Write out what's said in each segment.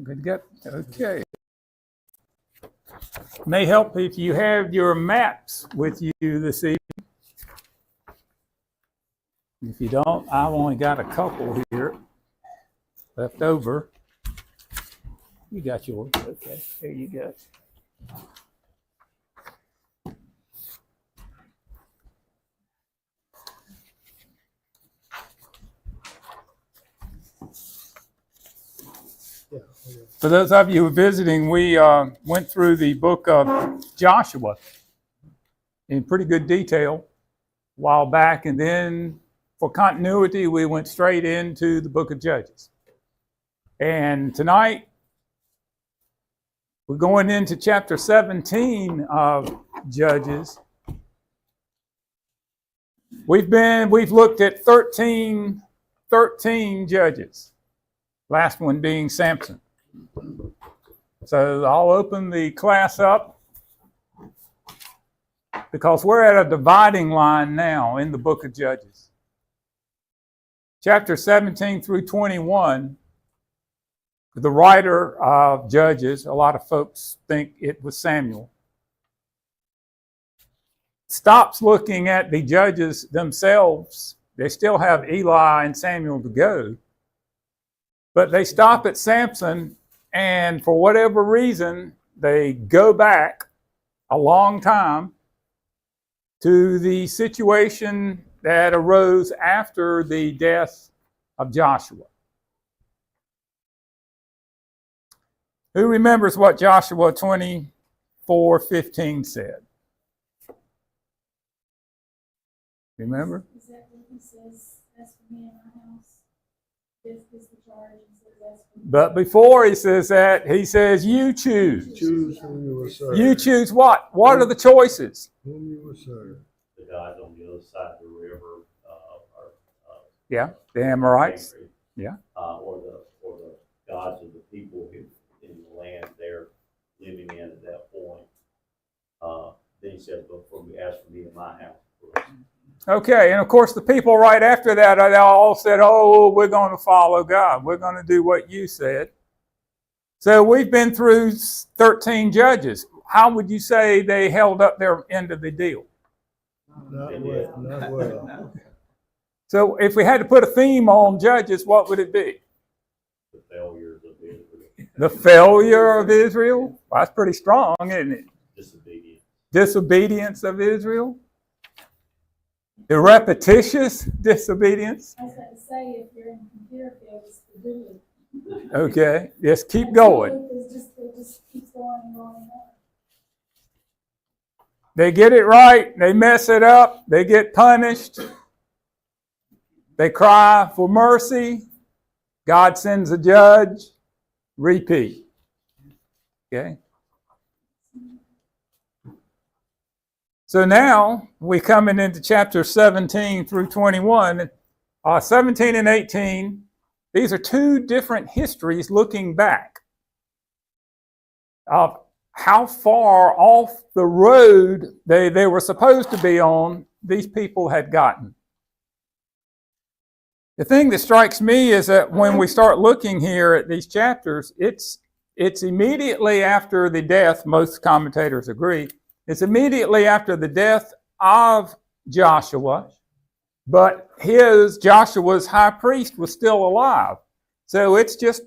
Good, good. Okay. May help if you have your maps with you this evening. If you don't, I've only got a couple here left over. You got yours. Okay, there you go. For those of you who are visiting, we went through the book of Joshua in pretty good detail a while back, and then for continuity, we went straight into the book of Judges. And tonight, we're going into chapter 17 of Judges. We've looked at 13 judges, last one being Samson. So I'll open the class up because we're at a dividing line now in the book of Judges. Chapter 17 through 21, the writer of Judges, a lot of folks think it was Samuel, stops looking at the judges themselves. They still have Eli and Samuel to go, but they stop at Samson, and for whatever reason, they go back a long time to the situation that arose after the death of Joshua. Who remembers what Joshua 24:15 said? Remember? Is that what he says, as for me and my house? This is the charge, and says, as for me. But before he says that, he says, you choose. Choose whom you will serve. You choose what? What are the choices? Whom you will serve. The guys on the other side of the river, Yeah, the Amorites. Yeah. Or the gods of the people who in the land they're living in at that point. Then he said, "But for me, as for me and my house." Okay, and of course the people right after that, they all said, oh, we're going to follow God. We're going to do what you said. So we've been through 13 judges. How would you say they held up their end of the deal? Not well. So if we had to put a theme on judges, what would it be? The failures of Israel. The failure of Israel? Well, that's pretty strong, isn't it? Disobedience. Disobedience of Israel? The repetitious disobedience? I was going to say, if you're in the computer field, it's the doodle. Okay, just keep going. It just keeps going and going and going. They get it right, they mess it up, they get punished. They cry for mercy. God sends a judge. Repeat. Okay? So now we're coming into chapter 17 through 21. 17 and 18, these are two different histories looking back of how far off the road they were supposed to be on these people had gotten. The thing that strikes me is that when we start looking here at these chapters, it's immediately after the death, most commentators agree, it's immediately after the death of Joshua, but Joshua's high priest was still alive. So it's just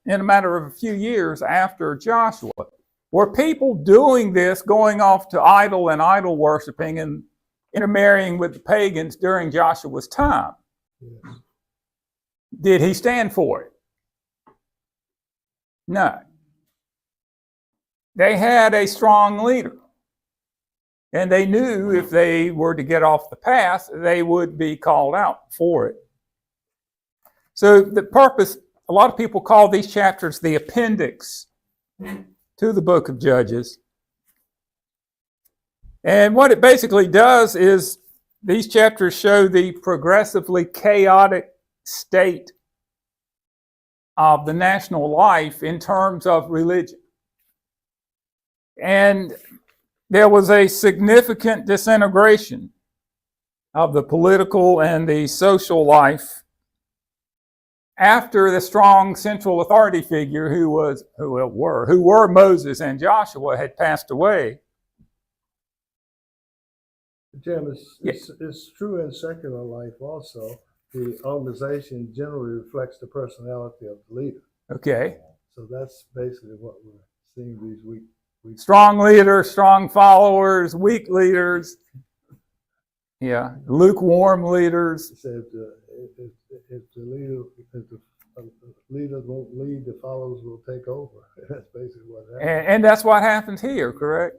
in a matter of a few years after Joshua. Were people doing this, going off to idol and idol worshiping and intermarrying with the pagans during Joshua's time? Yes. Did he stand for it? No. They had a strong leader. And they knew if they were to get off the path, they would be called out for it. So the purpose, a lot of people call these chapters the appendix to the book of Judges. And what it basically does is these chapters show the progressively chaotic state of the national life in terms of religion. And there was a significant disintegration of the political and the social life after the strong central authority figure who were Moses and Joshua had passed away. Jim, it's true in secular life also. The organization generally reflects the personality of the leader. Okay. So that's basically what we're seeing these weeks. Strong leaders, strong followers, weak leaders. Yeah, lukewarm leaders. Said if the leaders won't lead, the followers will take over. That's basically what happens. And that's what happens here, correct?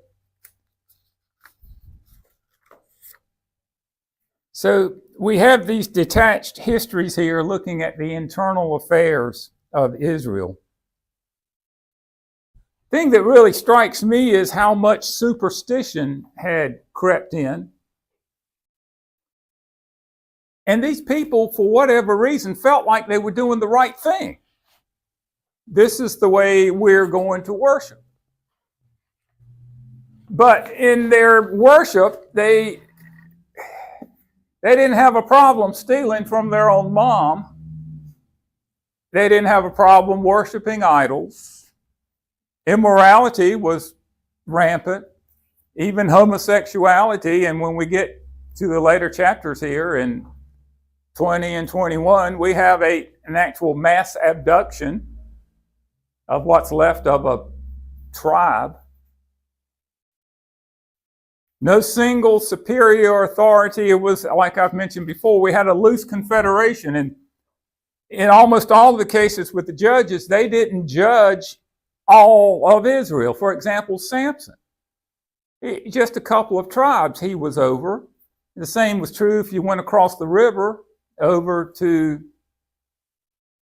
So we have these detached histories here looking at the internal affairs of Israel. The thing that really strikes me is how much superstition had crept in. And these people, for whatever reason, felt like they were doing the right thing. This is the way we're going to worship. But in their worship, they didn't have a problem stealing from their own mom. They didn't have a problem worshiping idols. Immorality was rampant, even homosexuality. And when we get to the later chapters here in 20 and 21, we have an actual mass abduction of what's left of a tribe. No single superior authority. It was, like I've mentioned before, we had a loose confederation. And in almost all of the cases with the judges, they didn't judge all of Israel. For example, Samson. Just a couple of tribes he was over. The same was true if you went across the river over to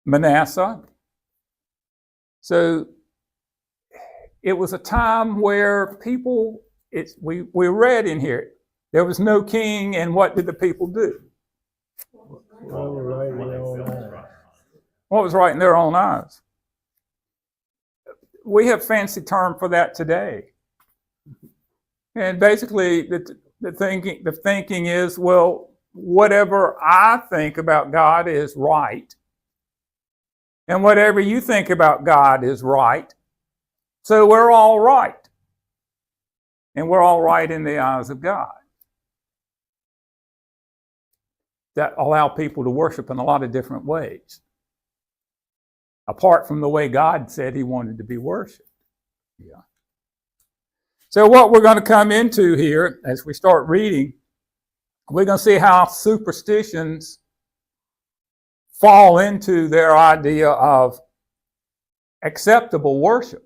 Manasseh. So it was a time where people, we read in here, there was no king, and what did the people do? Well, right in their own eyes. What was right in their own eyes? We have a fancy term for that today. And basically the thinking is, well, whatever I think about God is right. And whatever you think about God is right. So we're all right. And we're all right in the eyes of God. That allow people to worship in a lot of different ways, apart from the way God said he wanted to be worshiped. Yeah. So what we're going to come into here as we start reading, we're going to see how superstitions fall into their idea of acceptable worship.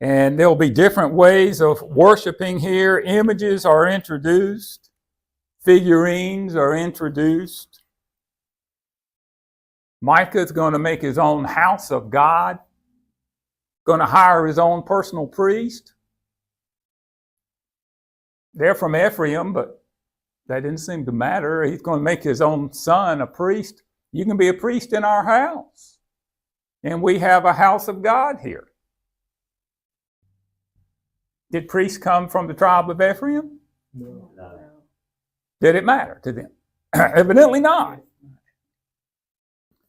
And there'll be different ways of worshiping here. Images are introduced. Figurines are introduced. Micah is going to make his own house of God. Going to hire his own personal priest. They're from Ephraim, but that didn't seem to matter. He's going to make his own son a priest. You can be a priest in our house. And we have a house of God here. Did priests come from the tribe of Ephraim? No. Did it matter to them? Evidently not.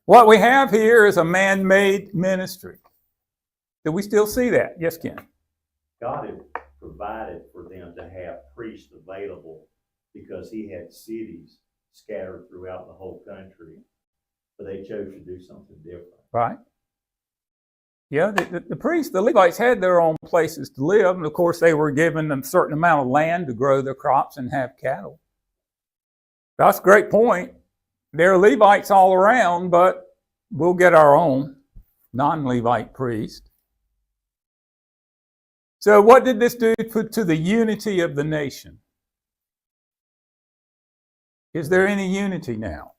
What we have here is a man-made ministry. Do we still see that? Yes, Ken. God had provided for them to have priests available because he had cities scattered throughout the whole country, but they chose to do something different. Right. Yeah, the priests, the Levites had their own places to live, and of course they were given a certain amount of land to grow their crops and have cattle. That's a great point. There are Levites all around, but we'll get our own non-Levite priest. So what did this do to the unity of the nation? Is there any unity now?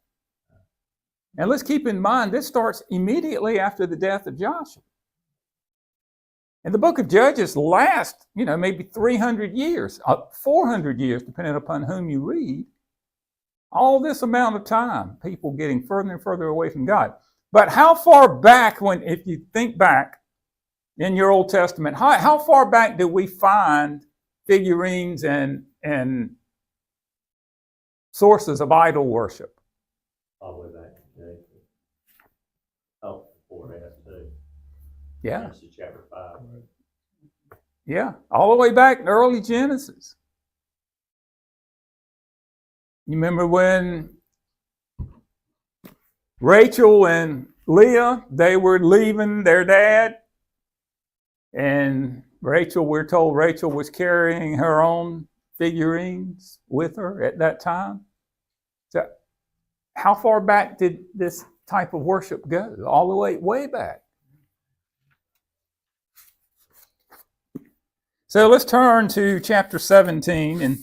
And let's keep in mind, this starts immediately after the death of Joshua. And the book of Judges lasts, maybe 300 years, 400 years, depending upon whom you read. All this amount of time, people getting further and further away from God. But how far back, if you think back in your Old Testament, how far back do we find figurines and sources of idol worship? All the way back today. Yeah. Genesis chapter 5. Yeah. All the way back in early Genesis. You remember when Rachel and Leah, they were leaving their dad, and Rachel, we're told Rachel was carrying her own figurines with her at that time. So how far back did this type of worship go? All the way back. So let's turn to chapter 17, and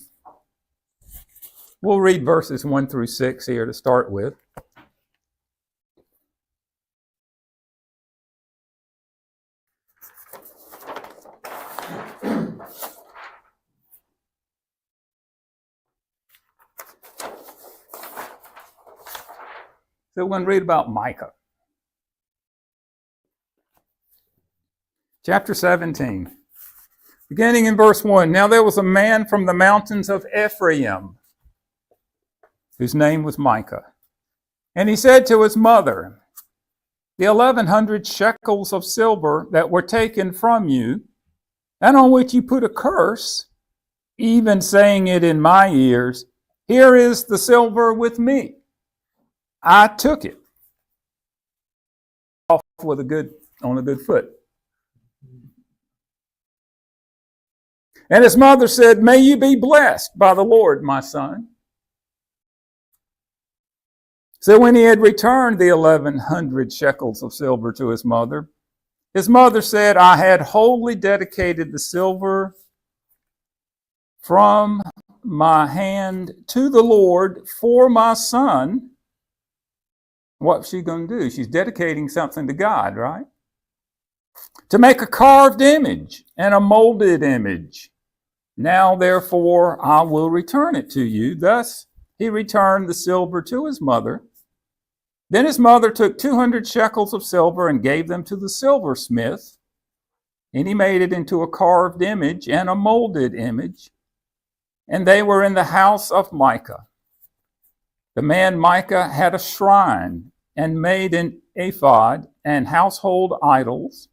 we'll read verses 1 through 6 here to start with. So we're going to read about Micah. Chapter 17, beginning in verse 1. Now there was a man from the mountains of Ephraim, whose name was Micah. And he said to his mother, the 1,100 shekels of silver that were taken from you, and on which you put a curse, even saying it in my ears, here is the silver with me. I took it off on a good foot. And his mother said, may you be blessed by the Lord, my son. So when he had returned the 1,100 shekels of silver to his mother said, I had wholly dedicated the silver from my hand to the Lord for my son. What's she going to do? She's dedicating something to God, right? To make a carved image and a molded image. Now, therefore, I will return it to you. Thus, he returned the silver to his mother. Then his mother took 200 shekels of silver and gave them to the silversmith. And he made it into a carved image and a molded image. And they were in the house of Micah. The man Micah had a shrine and made an ephod and household idols.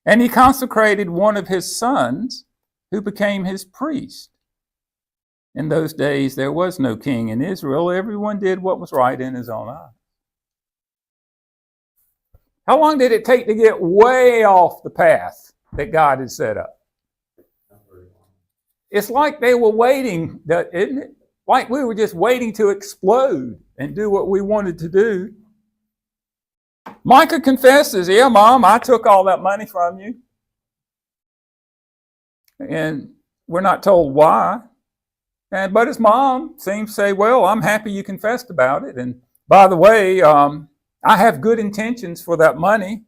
And he consecrated one of his sons, who became his priest. In those days, there was no king in Israel. Everyone did what was right in his own eyes. How long did it take to get way off the path that God had set up? It's like they were waiting, isn't it? Like we were just waiting to explode and do what we wanted to do. Micah confesses, yeah, Mom, I took all that money from you. And we're not told why. But his mom seems to say, well, I'm happy you confessed about it. And by the way, I have good intentions for that money.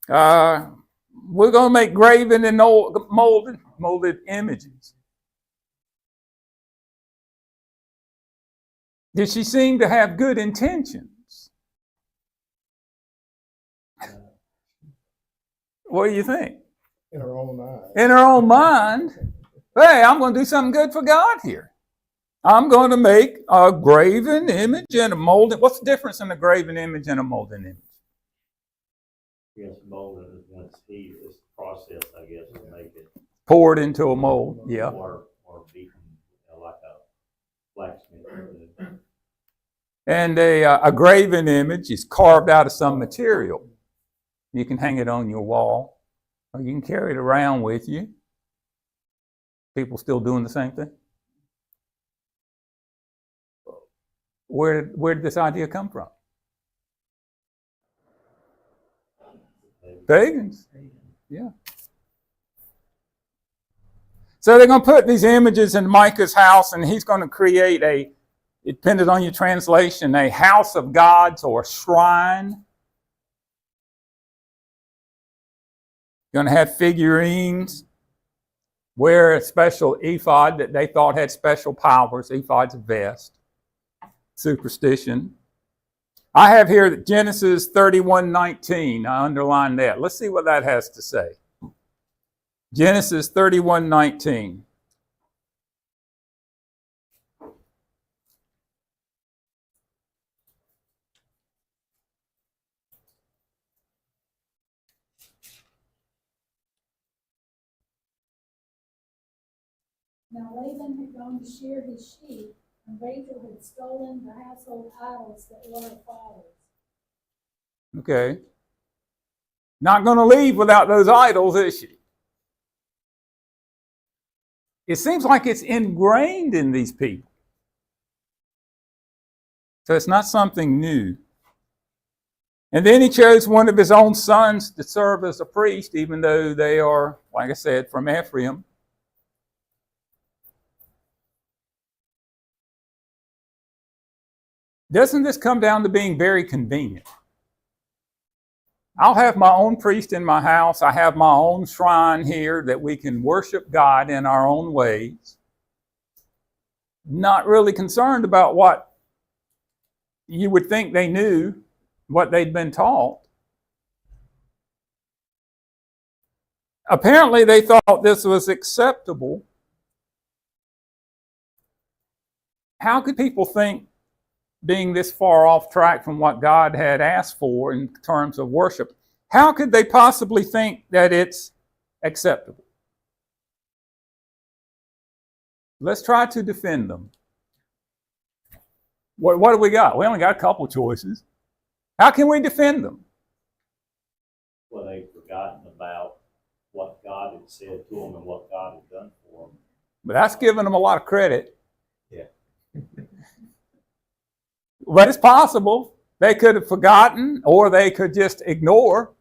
We're going to make graven and molded images. Did she seem to have good intentions? What do you think? In her own eyes. In her own mind, hey, I'm going to do something good for God here. I'm going to make a graven image and a molded. What's the difference in a graven image and a molded image? Yes, molded is when it's heated. It's the process, I guess, to make it. Poured into a mold, yeah. Or beaten, like a blacksmith. And a graven image is carved out of some material. You can hang it on your wall, or you can carry it around with you. People still doing the same thing? Where did this idea come from? Pagans. Yeah. So they're going to put these images in Micah's house, and he's going to create it depended on your translation, a house of gods or a shrine. Going to have figurines, wear a special ephod that they thought had special powers. Ephod's a vest. Superstition. I have here Genesis 31:19. I underlined that. Let's see what that has to say. Genesis 31:19. Now Laban had gone to shear his sheep, and Rachel had stolen the household idols that were her father's. Okay. Not going to leave without those idols, is she? It seems like it's ingrained in these people. So it's not something new. And then he chose one of his own sons to serve as a priest, even though they are, like I said, from Ephraim. Doesn't this come down to being very convenient? I'll have my own priest in my house. I have my own shrine here that we can worship God in our own ways. Not really concerned about what you would think they knew, what they'd been taught. Apparently, they thought this was acceptable. How could people think being this far off track from what God had asked for in terms of worship? How could they possibly think that it's acceptable? Let's try to defend them. What do we got? We only got a couple choices. How can we defend them? Well, they've forgotten about what God had said to them and what God had done for them. But that's giving them a lot of credit. Yeah. But it's possible. They could have forgotten, or they could just ignore.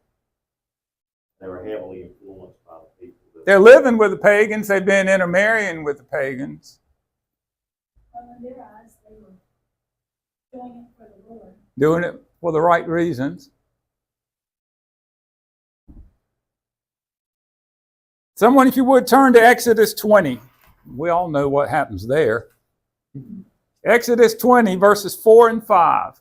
They were heavily influenced by the people. They're living with the pagans. They've been intermarrying with the pagans. Well, in their eyes, they were doing it for the Lord. Doing it for the right reasons. Someone, if you would, turn to Exodus 20. We all know what happens there. Exodus 20, verses 4 and 5.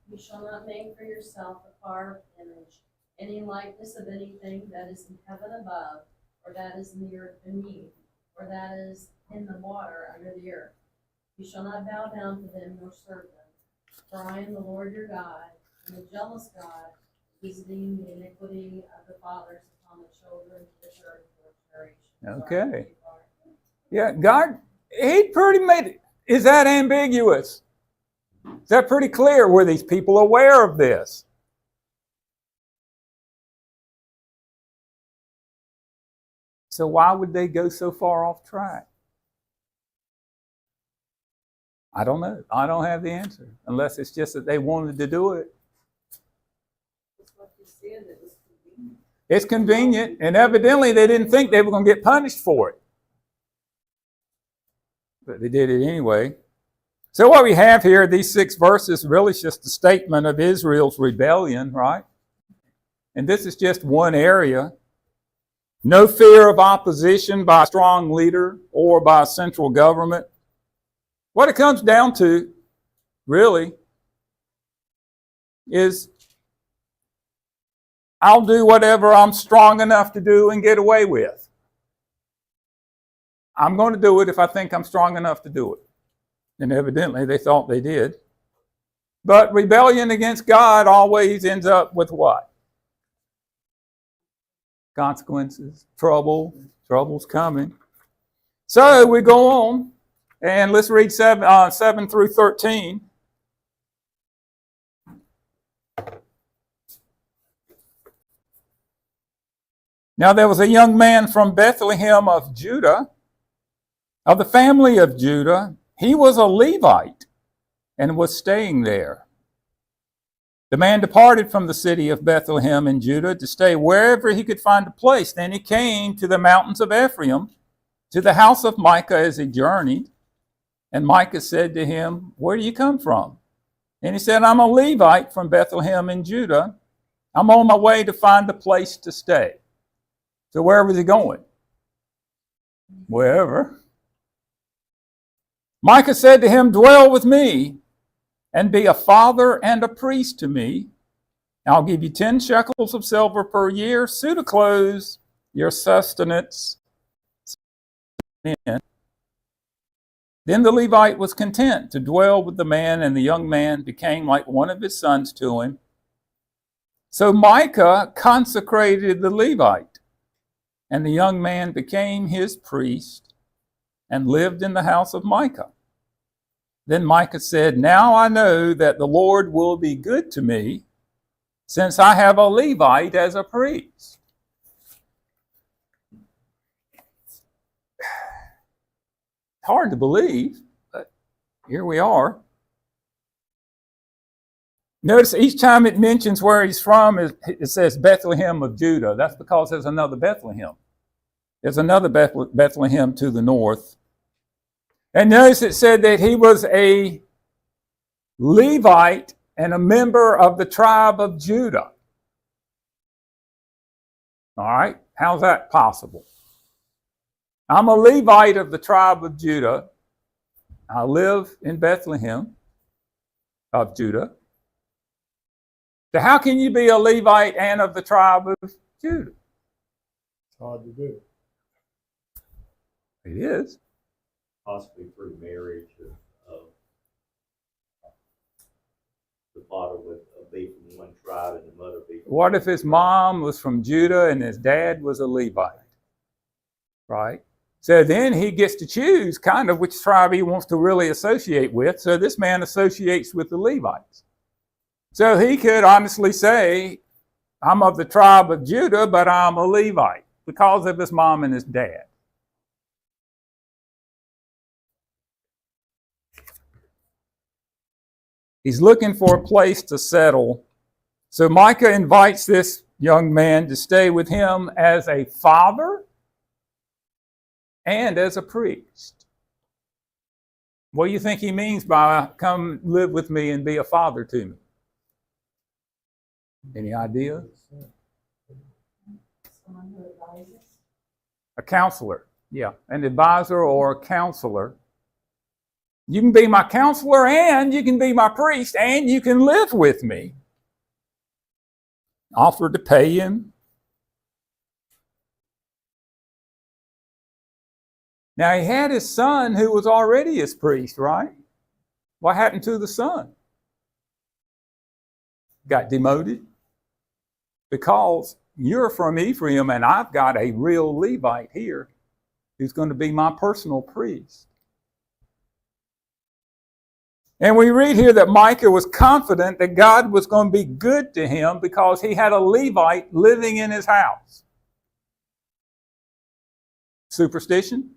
You shall not make for yourself a carved image, any likeness of anything that is in heaven above, or that is in the earth beneath, or that is in the water under the earth. You shall not bow down to them nor serve them. For I am the Lord your God, and the jealous God, visiting the iniquity of the fathers upon the children to the third and fourth generation. Okay. Yeah, God, he pretty made it. Is that ambiguous? Is that pretty clear? Were these people aware of this? So why would they go so far off track? I don't know. I don't have the answer, unless it's just that they wanted to do it. It's convenient, and evidently they didn't think they were going to get punished for it. But they did it anyway. So what we have here, these 6 verses, really is just a statement of Israel's rebellion, right? And this is just one area. No fear of opposition by a strong leader or by a central government. What it comes down to, really, is I'll do whatever I'm strong enough to do and get away with. I'm going to do it if I think I'm strong enough to do it. And evidently they thought they did. But rebellion against God always ends up with what? Consequences, trouble. Trouble's coming. So we go on, and let's read 7 through 13. Now there was a young man from Bethlehem of Judah, of the family of Judah. He was a Levite and was staying there. The man departed from the city of Bethlehem in Judah to stay wherever he could find a place. Then he came to the mountains of Ephraim, to the house of Micah as he journeyed. And Micah said to him, "Where do you come from?" And he said, "I'm a Levite from Bethlehem in Judah. I'm on my way to find a place to stay." So where was he going? Wherever. Micah said to him, "Dwell with me and be a father and a priest to me. I'll give you 10 shekels of silver per year, suit of clothes, your sustenance." Then the Levite was content to dwell with the man, and the young man became like one of his sons to him. So Micah consecrated the Levite, and the young man became his priest and lived in the house of Micah. Then Micah said, "Now I know that the Lord will be good to me, since I have a Levite as a priest." Hard to believe, but here we are. Notice each time it mentions where he's from, it says Bethlehem of Judah. That's because there's another Bethlehem. There's another Bethlehem to the north. And notice it said that he was a Levite and a member of the tribe of Judah. All right, how's that possible? I'm a Levite of the tribe of Judah. I live in Bethlehem of Judah. So how can you be a Levite and of the tribe of Judah? It's hard to do. It is. Possibly through marriage of the father would be from one tribe and the mother be from What if his mom was from Judah and his dad was a Levite? Right? So then he gets to choose kind of which tribe he wants to really associate with. So this man associates with the Levites. So he could honestly say, I'm of the tribe of Judah, but I'm a Levite because of his mom and his dad. He's looking for a place to settle. So Micah invites this young man to stay with him as a father and as a priest. What do you think he means by come live with me and be a father to me? Any idea? Someone who advises. A counselor. Yeah, an advisor or a counselor. You can be my counselor and you can be my priest and you can live with me. Offered to pay him. Now he had his son who was already his priest, right? What happened to the son? Got demoted? Because you're from Ephraim and I've got a real Levite here who's going to be my personal priest. And we read here that Micah was confident that God was going to be good to him because he had a Levite living in his house. Superstition?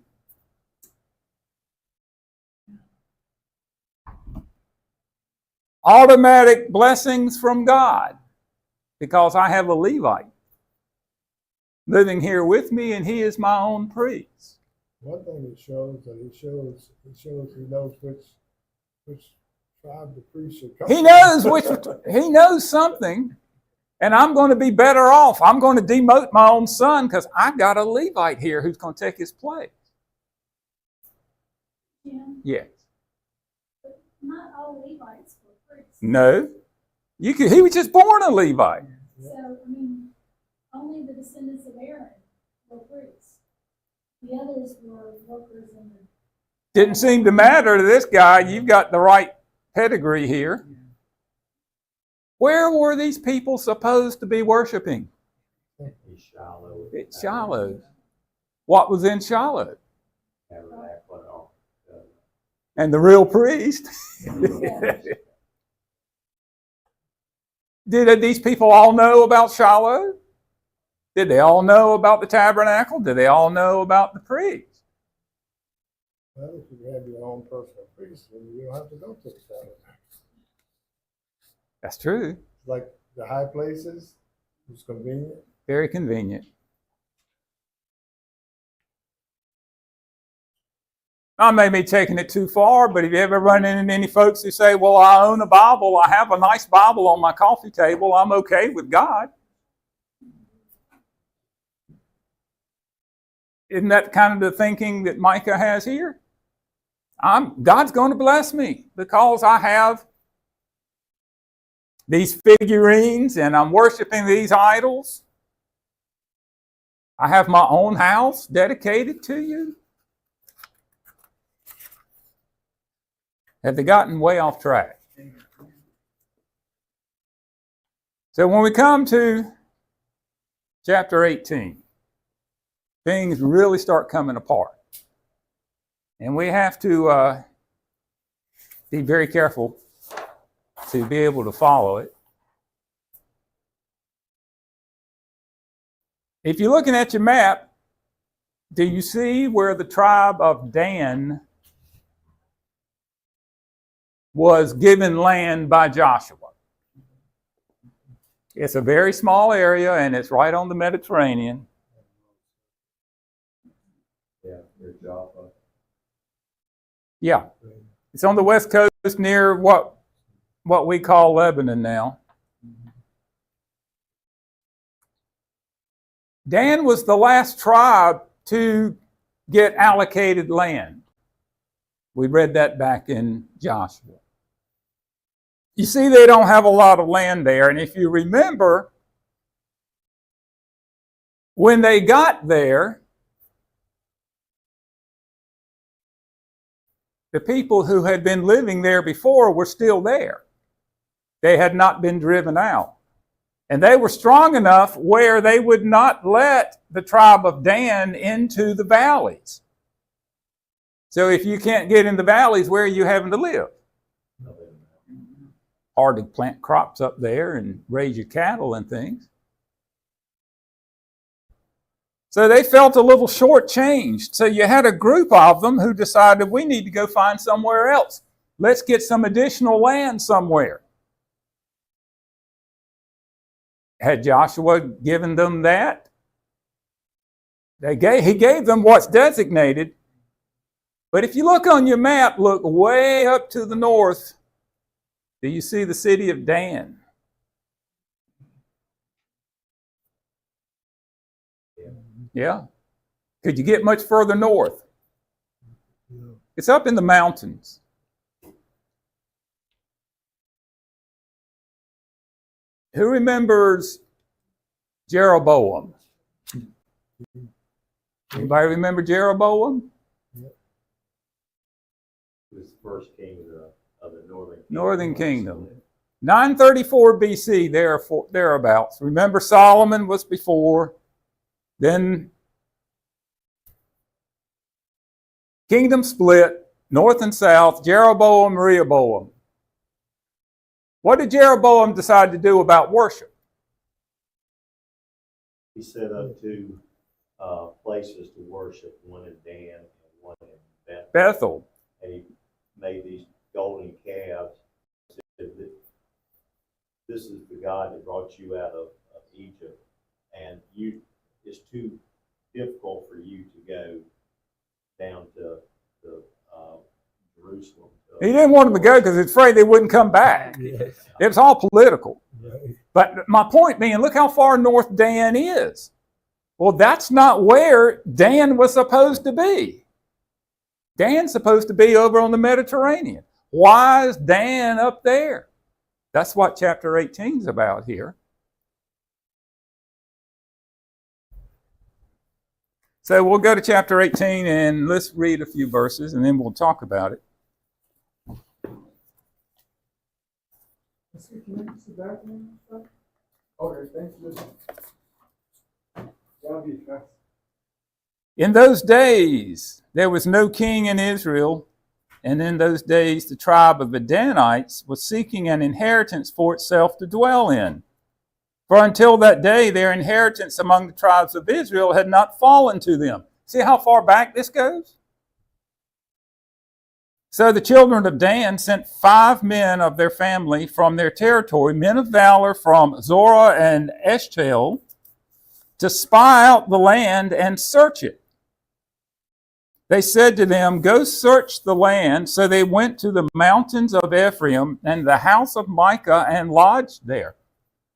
Automatic blessings from God because I have a Levite living here with me and he is my own priest. One thing it shows that he knows which tribe the priest should come He knows something, and I'm going to be better off. I'm going to demote my own son because I got a Levite here who's going to take his place. Yeah, Yes. but not all Levites were priests. No. He was just born a Levite. So, only the descendants of Aaron were priests. The others were workers in the. Didn't seem to matter to this guy. You've got the right pedigree here. Where were these people supposed to be worshiping? Shiloh. At Shiloh. What was in Shiloh? Tabernacle And the real priest. Did these people all know about Shiloh? Did they all know about the tabernacle? Did they all know about the priest? Well, if you have your own personal priest, then you don't have to go to the tabernacle. That's true. Like the high places, it's convenient. Very convenient. I may be taking it too far, but have you ever run into any folks who say, well, I own a Bible, I have a nice Bible on my coffee table, I'm okay with God? Isn't that kind of the thinking that Micah has here? God's going to bless me because I have these figurines and I'm worshiping these idols. I have my own house dedicated to you. Have they gotten way off track? So when we come to chapter 18, things really start coming apart. And we have to be very careful to be able to follow it. If you're looking at your map, do you see where the tribe of Dan was given land by Joshua? It's a very small area, and it's right on the Mediterranean. Yeah, near Jaffa. Yeah. It's on the west coast near what we call Lebanon now. Dan was the last tribe to get allocated land. We read that back in Joshua. You see, they don't have a lot of land there. And if you remember, when they got there, the people who had been living there before were still there. They had not been driven out. And they were strong enough where they would not let the tribe of Dan into the valleys. So if you can't get in the valleys, where are you having to live? Hard to plant crops up there and raise your cattle and things. So they felt a little shortchanged. So you had a group of them who decided, we need to go find somewhere else. Let's get some additional land somewhere. Had Joshua given them that? He gave them what's designated. But if you look on your map, look way up to the north, do you see the city of Dan? Yeah. Could you get much further north? It's up in the mountains. Who remembers Jeroboam? Anybody remember Jeroboam? He was the first king of the Northern Kingdom. 934 BC, thereabouts. Remember, Solomon was before. Then kingdom split, north and south, Jeroboam, Rehoboam. What did Jeroboam decide to do about worship? He set up two places to worship, one in Dan and one in Bethel. Bethel. And he made these golden calves. Said that this is the God that brought you out of Egypt, and it's too difficult for you to go down to Jerusalem. He didn't want them to go because he's afraid they wouldn't come back. Yes. It was all political. Right. But my point being, look how far north Dan is. Well, that's not where Dan was supposed to be. Dan's supposed to be over on the Mediterranean. Why is Dan up there? That's what chapter 18 is about here. So we'll go to chapter 18 and let's read a few verses and then we'll talk about it. In those days, there was no king in Israel, and in those days the tribe of the Danites was seeking an inheritance for itself to dwell in. For until that day, their inheritance among the tribes of Israel had not fallen to them. See how far back this goes? So the children of Dan sent 5 men of their family from their territory, men of valor from Zorah and Eshtaol, to spy out the land and search it. They said to them, go search the land. So they went to the mountains of Ephraim and the house of Micah and lodged there.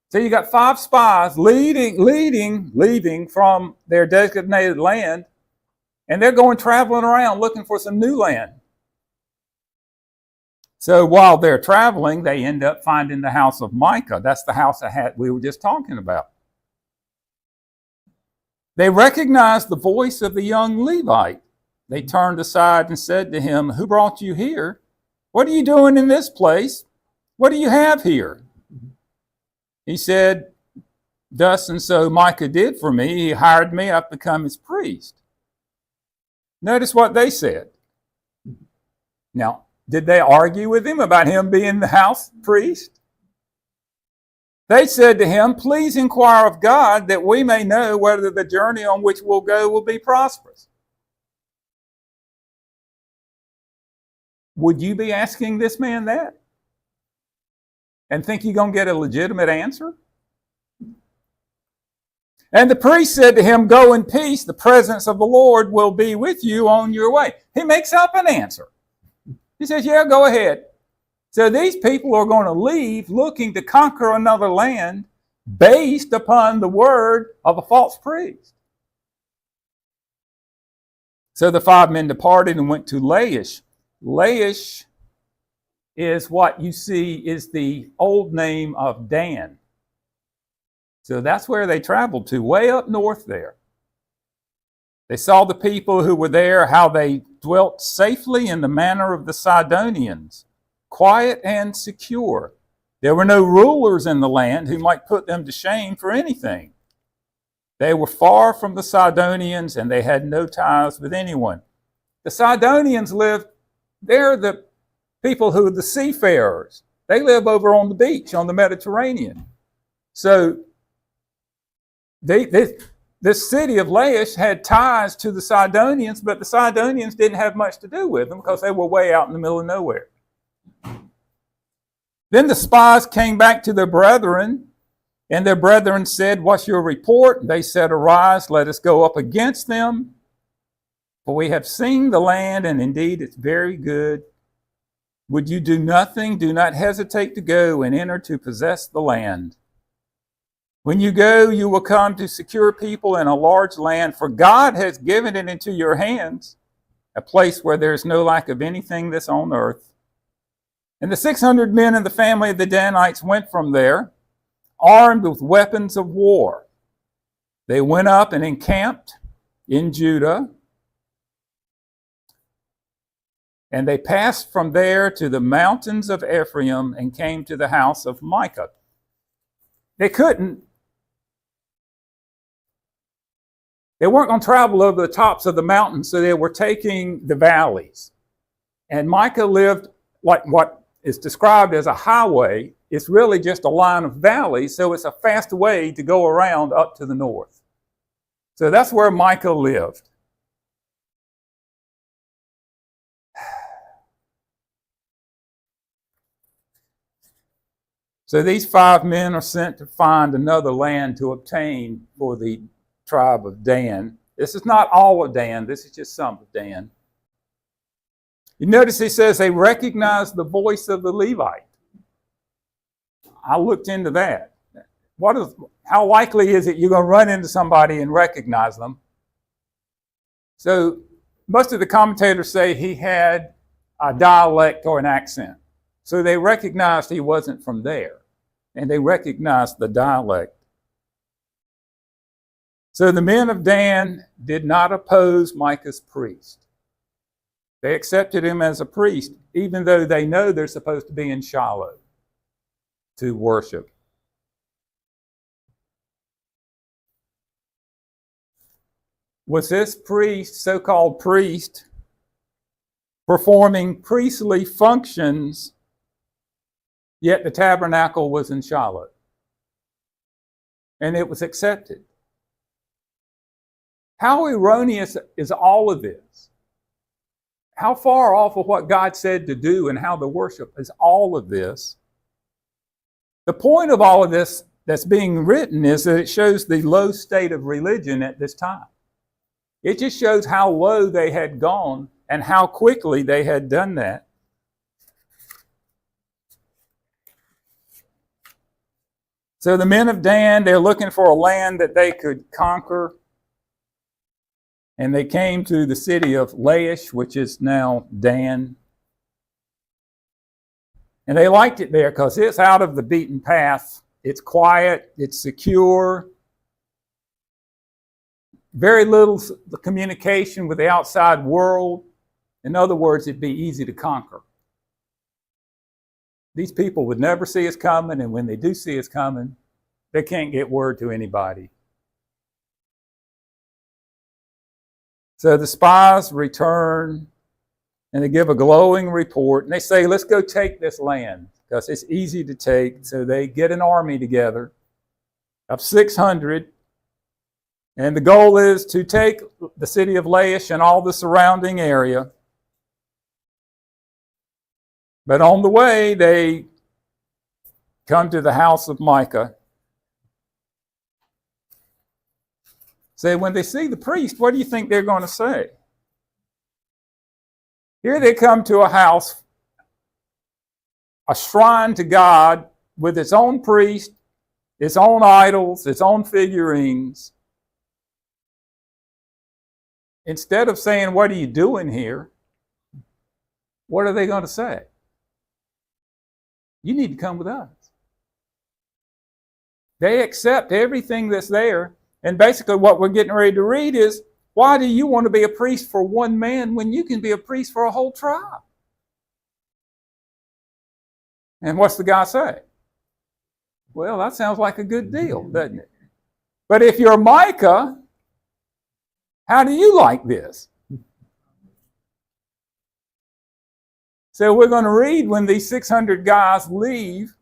So you got 5 spies leaving from their designated land, and they're going traveling around looking for some new land. So while they're traveling, they end up finding the house of Micah. That's the house we were just talking about. They recognized the voice of the young Levite. They turned aside and said to him, who brought you here? what are you doing in this place? What do you have here? He said, thus and so Micah did for me. He hired me, I've become his priest. Notice what they said. Now, did they argue with him about him being the house priest? They said to him, please inquire of God that we may know whether the journey on which we'll go will be prosperous. Would you be asking this man that? And think you're going to get a legitimate answer? And the priest said to him, go in peace, the presence of the Lord will be with you on your way. He makes up an answer. He says, yeah, go ahead. So these people are going to leave looking to conquer another land based upon the word of a false priest. So the 5 men departed and went to Laish. Laish is what you see is the old name of Dan. So that's where they traveled to, way up north there. They saw the people who were there, how they dwelt safely in the manner of the Sidonians, quiet and secure. There were no rulers in the land who might put them to shame for anything. They were far from the Sidonians, and they had no ties with anyone. The Sidonians lived, they're the people who are the seafarers. They live over on the beach on the Mediterranean. So this city of Laish had ties to the Sidonians, but the Sidonians didn't have much to do with them because they were way out in the middle of nowhere. Then the spies came back to their brethren, and their brethren said, what's your report? They said, arise, let us go up against them, for we have seen the land, and indeed it's very good. Would you do nothing? Do not hesitate to go and enter to possess the land. When you go, you will come to secure people in a large land, for God has given it into your hands, a place where there is no lack of anything that's on earth. And the 600 men in the family of the Danites went from there, armed with weapons of war. They went up and encamped in Judah, and they passed from there to the mountains of Ephraim and came to the house of Micah. They weren't going to travel over the tops of the mountains, so they were taking the valleys. And Micah lived like what is described as a highway. It's really just a line of valleys, so it's a fast way to go around up to the north. So that's where Micah lived. So these 5 men are sent to find another land to obtain for the tribe of Dan. This is not all of Dan. This is just some of Dan. You notice he says they recognized the voice of the Levite. I looked into that. How likely is it you're going to run into somebody and recognize them? So most of the commentators say he had a dialect or an accent. So they recognized he wasn't from there, and they recognized the dialect. So the men of Dan did not oppose Micah's priest. They accepted him as a priest, even though they know they're supposed to be in Shiloh to worship. Was this priest, so-called priest, performing priestly functions, yet the tabernacle was in Shiloh? And it was accepted. How erroneous is all of this? How far off of what God said to do and how to worship is all of this? The point of all of this that's being written is that it shows the low state of religion at this time. It just shows how low they had gone and how quickly they had done that. So the men of Dan, they're looking for a land that they could conquer. And they came to the city of Laish, which is now Dan. And they liked it there because it's out of the beaten path. It's quiet, it's secure. Very little communication with the outside world. In other words, it'd be easy to conquer. These people would never see us coming, and when they do see us coming, they can't get word to anybody. So the spies return, and they give a glowing report, and they say, let's go take this land, because it's easy to take. So they get an army together of 600, and the goal is to take the city of Laish and all the surrounding area. But on the way, they come to the house of Micah. So when they see the priest, what do you think they're going to say? Here they come to a house, a shrine to God with its own priest, its own idols, its own figurines. Instead of saying, what are you doing here? What are they going to say? You need to come with us. They accept everything that's there. And basically what we're getting ready to read is, why do you want to be a priest for one man when you can be a priest for a whole tribe? And what's the guy say? Well, that sounds like a good deal, doesn't it? But if you're Micah, how do you like this? So we're going to read when these 600 guys leave,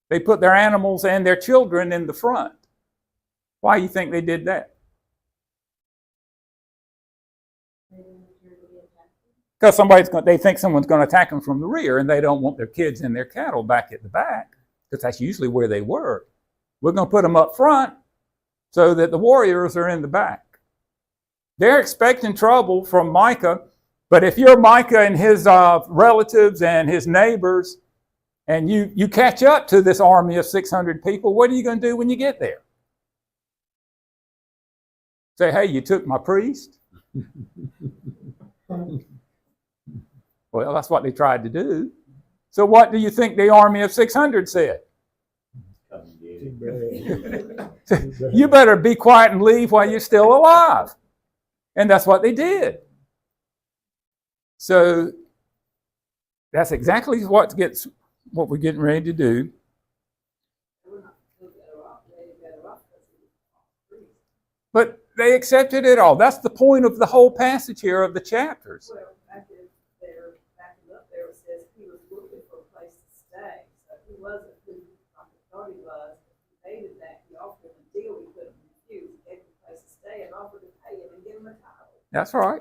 they put their animals and their children in the front. Why do you think they did that? Because they think someone's going to attack them from the rear, and they don't want their kids and their cattle back at the back, because that's usually where they were. We're going to put them up front so that the warriors are in the back. They're expecting trouble from Micah, but if you're Micah and his relatives and his neighbors, and you catch up to this army of 600 people, what are you going to do when you get there? Say, hey, you took my priest? Well, that's what they tried to do. So what do you think the army of 600 said? You better be quiet and leave while you're still alive. And that's what they did. So that's exactly what we're getting ready to do. But they accepted it all. That's the point of the whole passage here of the chapters. Well, backing up there, it says he was looking for a place to stay. So he wasn't who he thought he was. He hated that. He offered him a deal he couldn't refuse. He gave him a place to stay and offered to pay him and give him a title. That's right.